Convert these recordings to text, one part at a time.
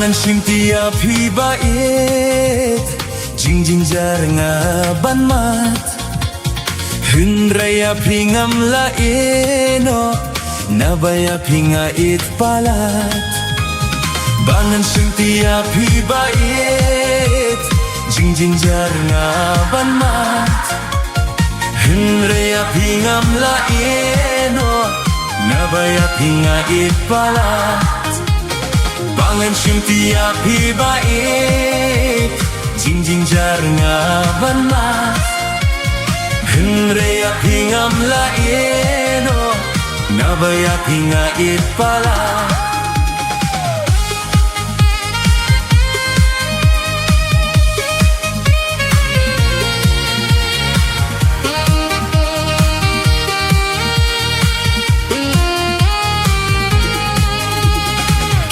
Bangan Shimti Ia Phi Baieid Jing jing jar nga ban mat Hun raya pingam la eno Nabaya pinga it palat Bangan Shimti Ia Phi Baieid Jing jing jar nga ban mat Hun raya pingam la eno Nabaya pinga it palat Bangan Shimti Ia Phi Baieid Jing jing jar nga ban mat Hun raya pingam la eno Nabaya pinga it palat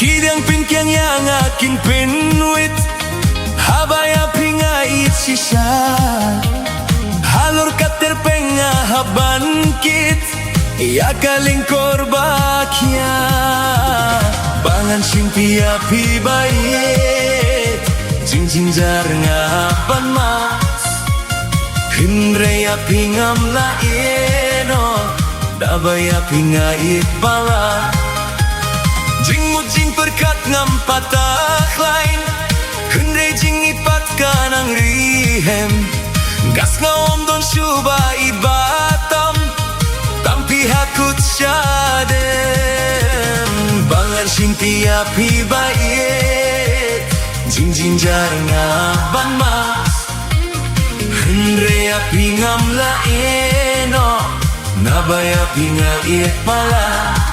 Kidang pinkyang yang aking pinwit Habaya pinga it sisa Halor katerpenga haban kit Ia kalingkor bakya Bangan Shimti Ia Phi Baieid Jing jing jar nga ban mat Hun raya pingam la eno Dabaya pinga it balat Jing mo jing perkat ngam patah lain Hundre jing ipat kanang rihem Gas nga om don syuba ibatam Tampi hakut syadem Bangan Shimti Ia Phi Baieid Jing jing jar nga ban mas Hundre pingam la eno Nabaya pinga it pala